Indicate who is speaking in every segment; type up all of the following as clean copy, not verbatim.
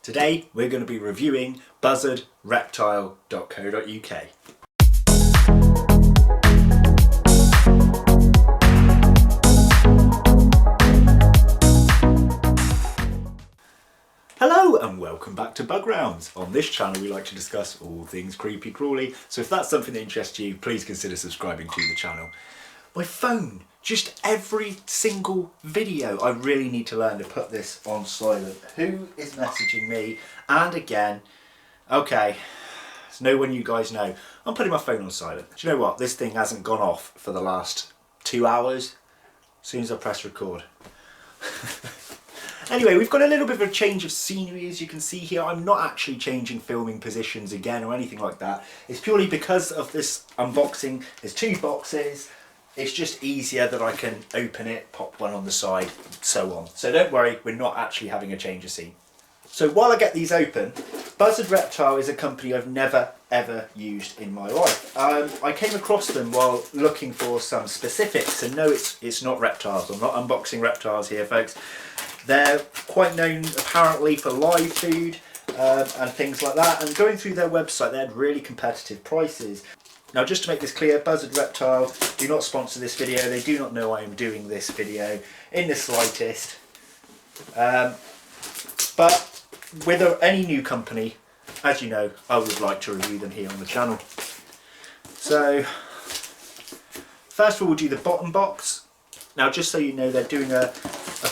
Speaker 1: Today we're going to be reviewing buzzardreptile.co.uk. Hello and welcome back to Bug Rounds. On this channel we like to discuss all things creepy crawly, so if that's something that interests you, please consider subscribing to the channel. My phone, just every single video. I really need to learn to put this on silent. Who is messaging me? And again, okay, there's no one you guys know. I'm putting my phone on silent. Do you know what? This thing hasn't gone off for the last 2 hours as soon as I press record. Anyway, we've got a little bit of a change of scenery, as you can see here. I'm not actually changing filming positions again or anything like that. It's purely because of this unboxing. There's 2 boxes. It's just easier that I can open it, pop one on the side, so on. So don't worry, we're not actually having a change of scene. So while I get these open, Buzzard Reptile is a company I've never ever used in my life. I came across them while looking for some specifics, and no, it's not reptiles. I'm not unboxing reptiles here, folks. They're quite known apparently for live food and things like that, and going through their website they had really competitive prices. Now, just to make this clear, Buzzard Reptile do not sponsor this video. They do not know I am doing this video in the slightest. But with any new company, as you know, I would like to review them here on the channel. So, first of all, we'll do the bottom box. Now, just so you know, they're doing a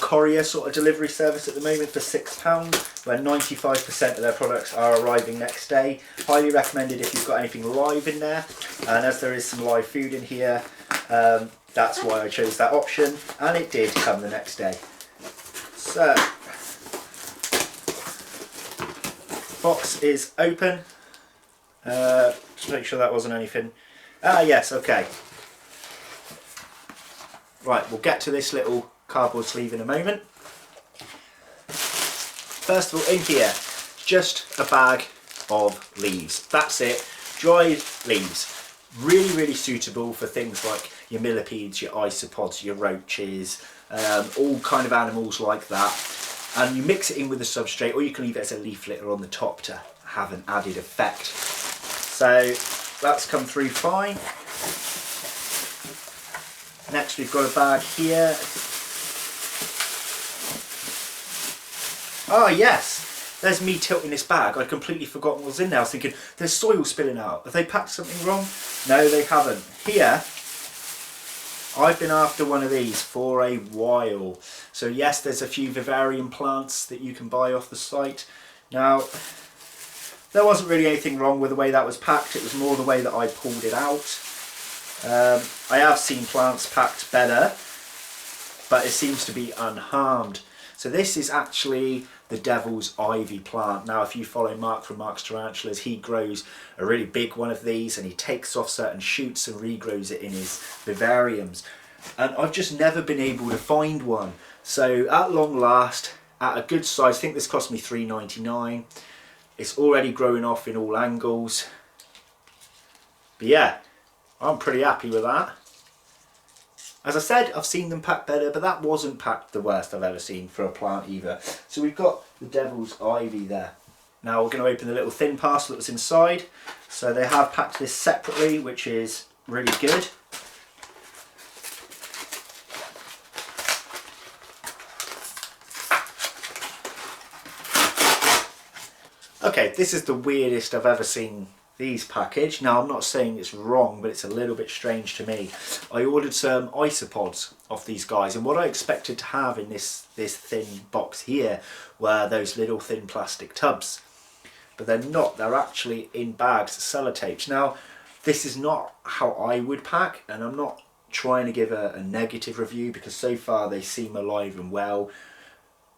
Speaker 1: courier sort of delivery service at the moment for £6, where 95% of their products are arriving next day. Highly recommended if you've got anything live in there, and as there is some live food in here, that's why I chose that option, and it did come the next day. So, box is open. Just make sure that wasn't anything. Ah yes, okay. Right, we'll get to this little cardboard sleeve in a moment. First of all, in here, just a bag of leaves. That's it, dried leaves. Really, really suitable for things like your millipedes, your isopods, your roaches, all kind of animals like that. And you mix it in with the substrate, or you can leave it as a leaf litter on the top to have an added effect. So that's come through fine. Next we've got a bag here. Ah yes, there's me tilting this bag. I'd completely forgotten what was in there. I was thinking, there's soil spilling out. Have they packed something wrong? No, they haven't. Here, I've been after one of these for a while. So yes, there's a few vivarium plants that you can buy off the site. Now, there wasn't really anything wrong with the way that was packed. It was more the way that I pulled it out. I have seen plants packed better, but it seems to be unharmed. So this is actually the Devil's Ivy plant. Now, if you follow Mark from Mark's Tarantulas, he grows a really big one of these, and he takes off certain shoots and regrows it in his vivariums. And I've just never been able to find one. So at long last, at a good size, I think this cost me £3.99. It's already growing off in all angles. But yeah, I'm pretty happy with that. As I said, I've seen them packed better, but that wasn't packed the worst I've ever seen for a plant either. So we've got the Devil's Ivy there. Now we're going to open the little thin parcel that was inside. So they have packed this separately, which is really good. Okay, this is the weirdest I've ever seen these packaged. Now, I'm not saying it's wrong, but it's a little bit strange to me. I ordered some isopods off these guys, and what I expected to have in this thin box here were those little thin plastic tubs. But they're not. They're actually in bags, sellotapes. Now, this is not how I would pack, and I'm not trying to give a negative review because so far they seem alive and well.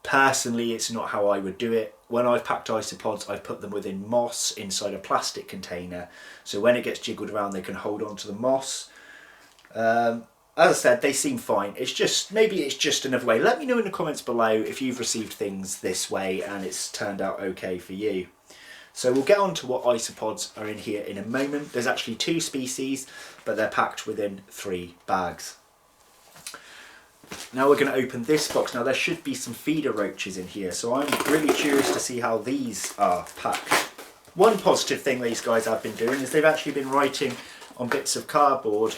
Speaker 1: Personally, it's not how I would do it. When I've packed isopods, I've put them within moss inside a plastic container. So when it gets jiggled around, they can hold on to the moss. As I said, they seem fine. It's just, maybe it's just another way. Let me know in the comments below if you've received things this way and it's turned out okay for you. So we'll get on to what isopods are in here in a moment. There's actually 2 species, but they're packed within 3 bags. Now we're going to open this box. Now there should be some feeder roaches in here, so I'm really curious to see how these are packed. One positive thing these guys have been doing is they've actually been writing on bits of cardboard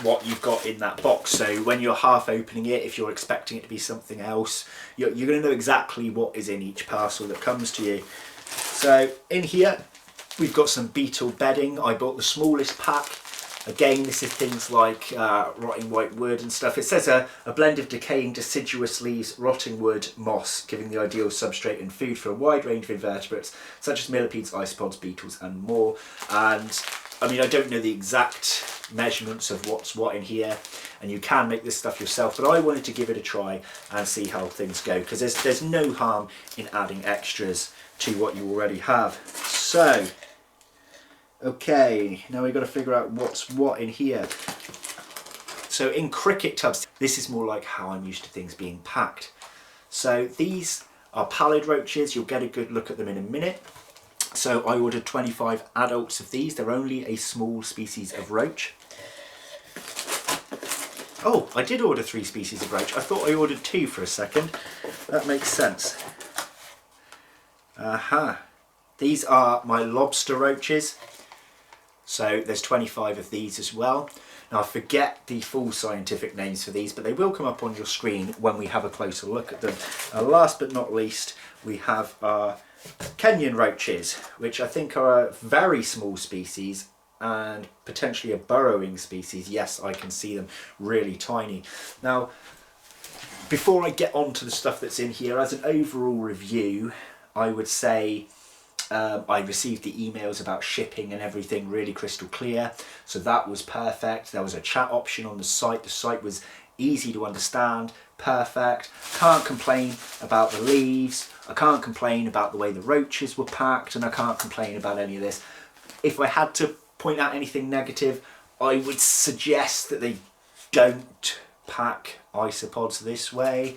Speaker 1: what you've got in that box. So when you're half opening it, if you're expecting it to be something else, you're going to know exactly what is in each parcel that comes to you. So in here we've got some beetle bedding. I bought the smallest pack. Again, this is things like rotting white wood and stuff. It says a blend of decaying deciduous leaves, rotting wood, moss, giving the ideal substrate and food for a wide range of invertebrates, such as millipedes, isopods, beetles and more. And I mean, I don't know the exact measurements of what's what in here, and you can make this stuff yourself, but I wanted to give it a try and see how things go, because there's no harm in adding extras to what you already have. So, okay, now we've got to figure out what's what in here. So in cricket tubs, this is more like how I'm used to things being packed. So these are pallid roaches. You'll get a good look at them in a minute. So I ordered 25 adults of these. They're only a small species of roach. Oh, I did order 3 species of roach. I thought I ordered 2 for a second. That makes sense. Aha. These are my lobster roaches. So there's 25 of these as well. Now I forget the full scientific names for these, but they will come up on your screen when we have a closer look at them. Last but not least, we have our Kenyan roaches, which I think are a very small species and potentially a burrowing species. Yes, I can see them really tiny. Now, before I get on to the stuff that's in here, as an overall review, I would say I received the emails about shipping and everything really crystal clear, so that was perfect. There was a chat option on the site. The site was easy to understand, perfect. Can't complain about the leaves, I can't complain about the way the roaches were packed, and I can't complain about any of this. If I had to point out anything negative, I would suggest that they don't pack isopods this way.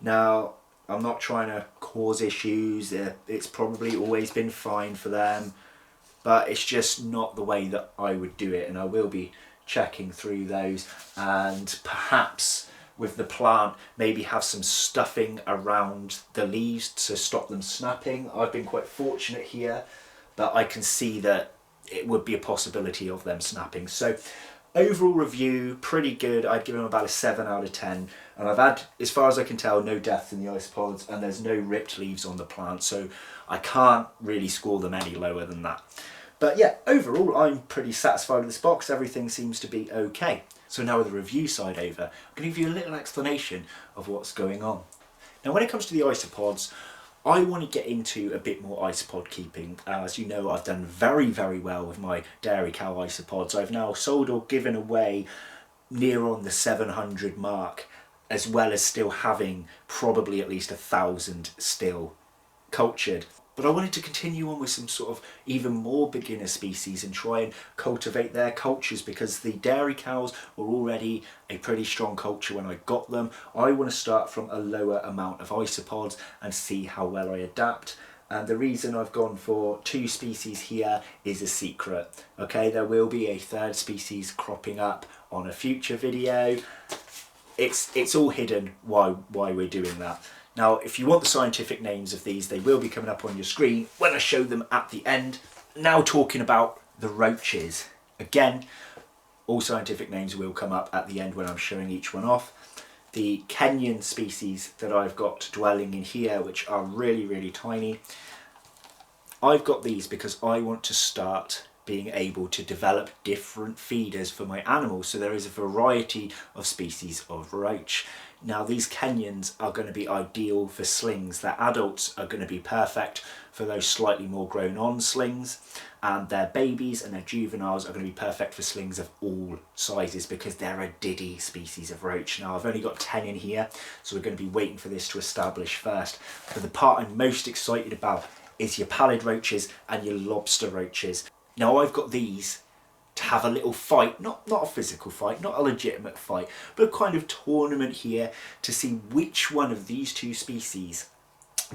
Speaker 1: Now, I'm not trying to cause issues. It's probably always been fine for them, but it's just not the way that I would do it, and I will be checking through those, and perhaps with the plant maybe have some stuffing around the leaves to stop them snapping. I've been quite fortunate here, but I can see that it would be a possibility of them snapping. So overall review, pretty good. I'd give them about a 7 out of 10, and I've had, as far as I can tell, no deaths in the isopods, and there's no ripped leaves on the plant, so I can't really score them any lower than that. But yeah, overall I'm pretty satisfied with this box. Everything seems to be okay. So now with the review side over, I'm going to give you a little explanation of what's going on. Now when it comes to the isopods, I want to get into a bit more isopod keeping. As you know, I've done very, very well with my dairy cow isopods. I've now sold or given away near on the 700 mark, as well as still having probably at least 1,000 still cultured. But I wanted to continue on with some sort of even more beginner species and try and cultivate their cultures, because the dairy cows were already a pretty strong culture when I got them. I want to start from a lower amount of isopods and see how well I adapt. And the reason I've gone for 2 species here is a secret. Okay, there will be a 3rd species cropping up on a future video. It's all hidden why we're doing that. Now, if you want the scientific names of these, they will be coming up on your screen when I show them at the end. Now talking about the roaches. Again, all scientific names will come up at the end when I'm showing each one off. The Kenyan species that I've got dwelling in here, which are really, really tiny. I've got these because I want to start being able to develop different feeders for my animals. So there is a variety of species of roach. Now these Kenyans are going to be ideal for slings. Their adults are going to be perfect for those slightly more grown on slings, and their babies and their juveniles are going to be perfect for slings of all sizes, because they're a diddy species of roach. Now I've only got 10 in here, so we're going to be waiting for this to establish first. But the part I'm most excited about is your pallid roaches and your lobster roaches. Now I've got these to have a little fight, not a physical fight, not a legitimate fight, but a kind of tournament here to see which one of these 2 species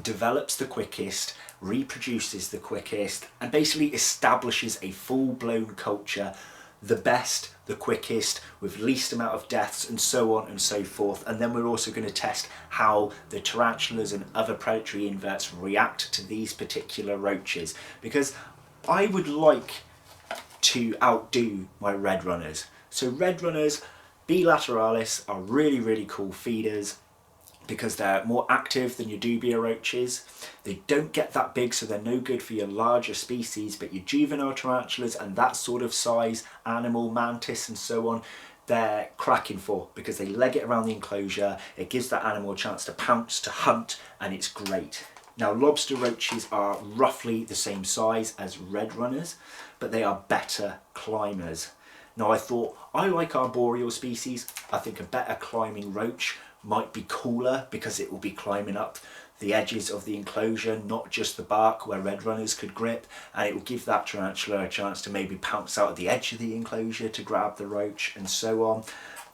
Speaker 1: develops the quickest, reproduces the quickest, and basically establishes a full-blown culture the best, the quickest, with least amount of deaths, and so on and so forth. And then we're also going to test how the tarantulas and other predatory inverts react to these particular roaches, because I would like to outdo my red runners. So red runners, bilateralis, are really, really cool feeders because they're more active than your dubia roaches. They don't get that big, so they're no good for your larger species, but your juvenile tarantulas and that sort of size animal, mantis and so on, they're cracking for, because they leg it around the enclosure. It gives that animal a chance to pounce, to hunt, and it's great. Now, lobster roaches are roughly the same size as red runners, but they are better climbers. Now, I thought, I like arboreal species. I think a better climbing roach might be cooler because it will be climbing up the edges of the enclosure, not just the bark where red runners could grip, and it will give that tarantula a chance to maybe pounce out at the edge of the enclosure to grab the roach and so on.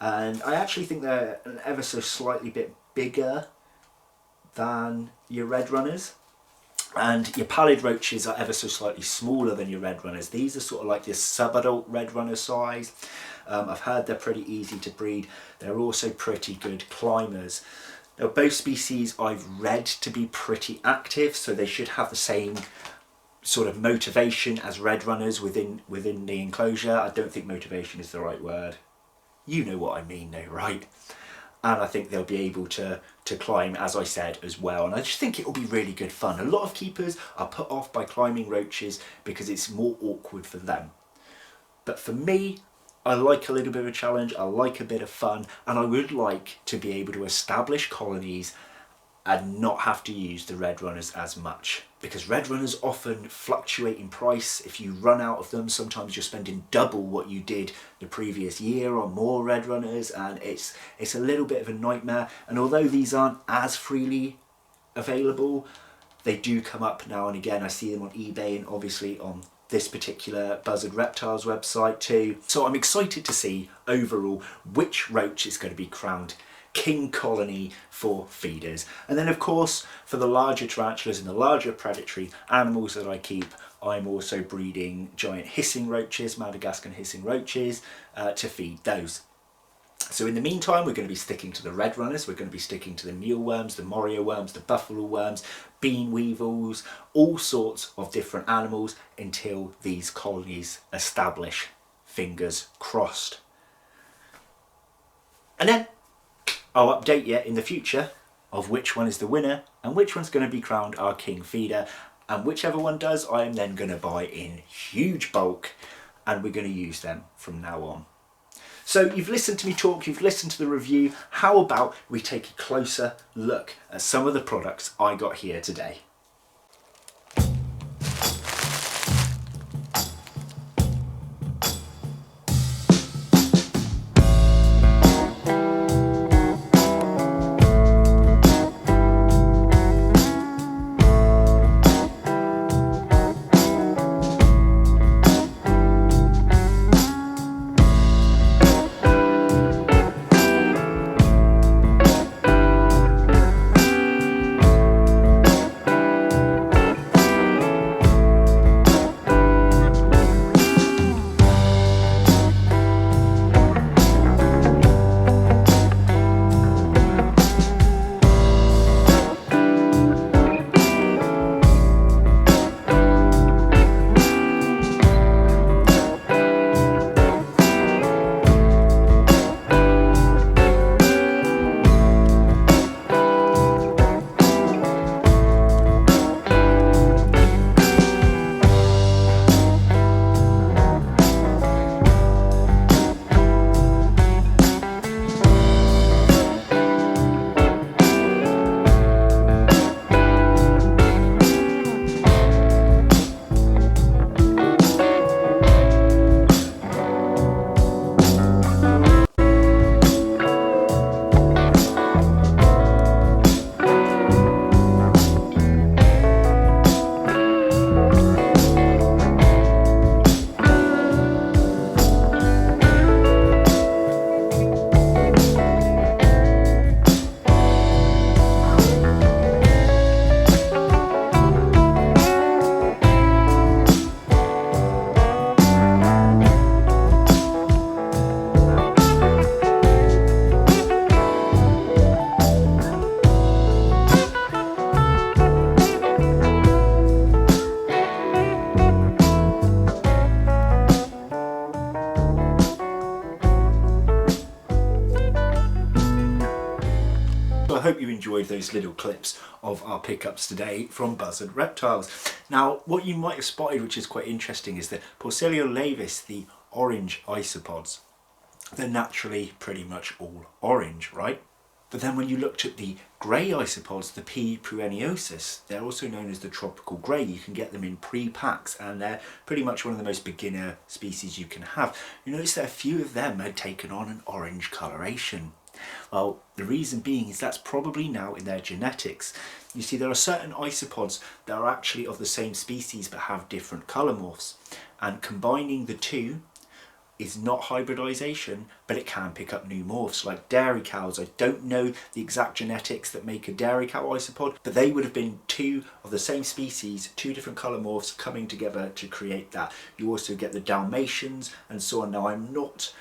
Speaker 1: And I actually think they're an ever so slightly bit bigger than your red runners. And your pallid roaches are ever so slightly smaller than your red runners. These are sort of like your sub-adult red runner size. I've heard they're pretty easy to breed. They're also pretty good climbers. Now, both species I've read to be pretty active, so they should have the same sort of motivation as red runners within the enclosure. I don't think motivation is the right word. You know what I mean though, right? And I think they'll be able to climb, as I said, as well. And I just think it will be really good fun. A lot of keepers are put off by climbing roaches because it's more awkward for them. But for me, I like a little bit of a challenge, I like a bit of fun, and I would like to be able to establish colonies and not have to use the red runners as much, because red runners often fluctuate in price. If you run out of them, sometimes you're spending double what you did the previous year on more red runners, and it's a little bit of a nightmare. And although these aren't as freely available, they do come up now and again. I see them on eBay and obviously on this particular Buzzard Reptiles website too. So I'm excited to see overall which roach is going to be crowned king colony for feeders. And then of course, for the larger tarantulas and the larger predatory animals that I keep, I'm also breeding giant hissing roaches, Madagascan hissing roaches, to feed those. So in the meantime, we're going to be sticking to the red runners, we're going to be sticking to the mealworms, the morio worms, the buffalo worms, bean weevils, all sorts of different animals until these colonies establish, fingers crossed. And then I'll update you in the future of which one is the winner and which one's going to be crowned our king feeder, and whichever one does, I am then going to buy in huge bulk and we're going to use them from now on. So you've listened to me talk, you've listened to the review. How about we take a closer look at some of the products I got here today? enjoyed those little clips of our pickups today from Buzzard Reptiles. Now, what you might have spotted, which is quite interesting, is that Porcellio laevis, the orange isopods, they're naturally pretty much all orange, right? But then when you looked at the grey isopods, the P. pruinosus, they're also known as the tropical grey. You can get them in pre-packs and they're pretty much one of the most beginner species you can have. You notice that a few of them had taken on an orange coloration. Well, the reason being is that's probably now in their genetics. You see, there are certain isopods that are actually of the same species but have different colour morphs, and combining the two is not hybridization, but it can pick up new morphs, like dairy cows. I don't know the exact genetics that make a dairy cow isopod, but they would have been two of the same species, two different colour morphs coming together to create that. You also get the Dalmatians and so on. Now, I'm not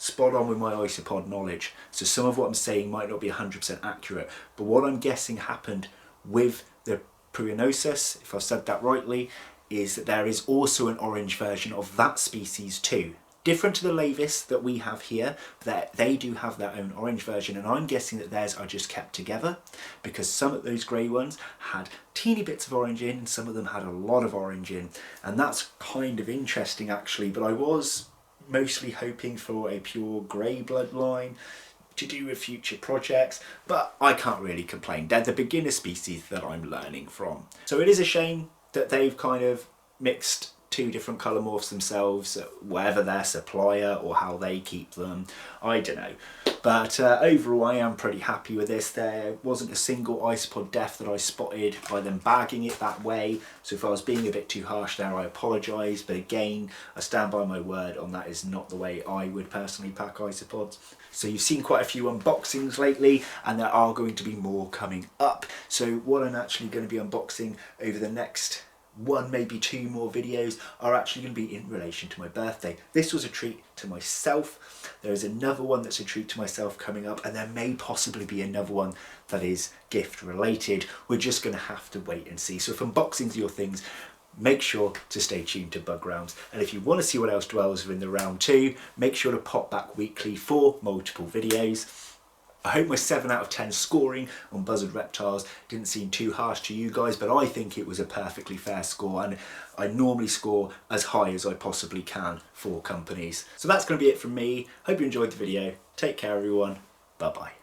Speaker 1: spot on with my isopod knowledge, so some of what I'm saying might not be 100% accurate, but what I'm guessing happened with the pruinosus, if I've said that rightly, is that there is also an orange version of that species too. Different to the laevis that we have here, that they do have their own orange version, and I'm guessing that theirs are just kept together because some of those grey ones had teeny bits of orange in and some of them had a lot of orange in, and that's kind of interesting actually. But I was mostly hoping for a pure grey bloodline to do with future projects, but I can't really complain. They're the beginner species that I'm learning from. So it is a shame that they've kind of mixed two different colour morphs themselves, whatever their supplier or how they keep them, I don't know. But overall I am pretty happy with this. There wasn't a single isopod death that I spotted by them bagging it that way, so if I was being a bit too harsh there, I apologise, but again, I stand by my word on that is not the way I would personally pack isopods. So you've seen quite a few unboxings lately, and there are going to be more coming up. So what I'm actually going to be unboxing over the next one, maybe two more videos are actually going to be in relation to my birthday. This was a treat to myself. There is another one that's a treat to myself coming up, and there may possibly be another one that is gift related. We're just going to have to wait and see. So if unboxings are your things, make sure to stay tuned to Bug Realms, and if you want to see what else dwells within the realm too, make sure to pop back weekly for multiple videos. I hope my 7 out of 10 scoring on Buzzard Reptiles didn't seem too harsh to you guys, but I think it was a perfectly fair score, and I normally score as high as I possibly can for companies. So that's going to be it from me. Hope you enjoyed the video. Take care everyone. Bye bye.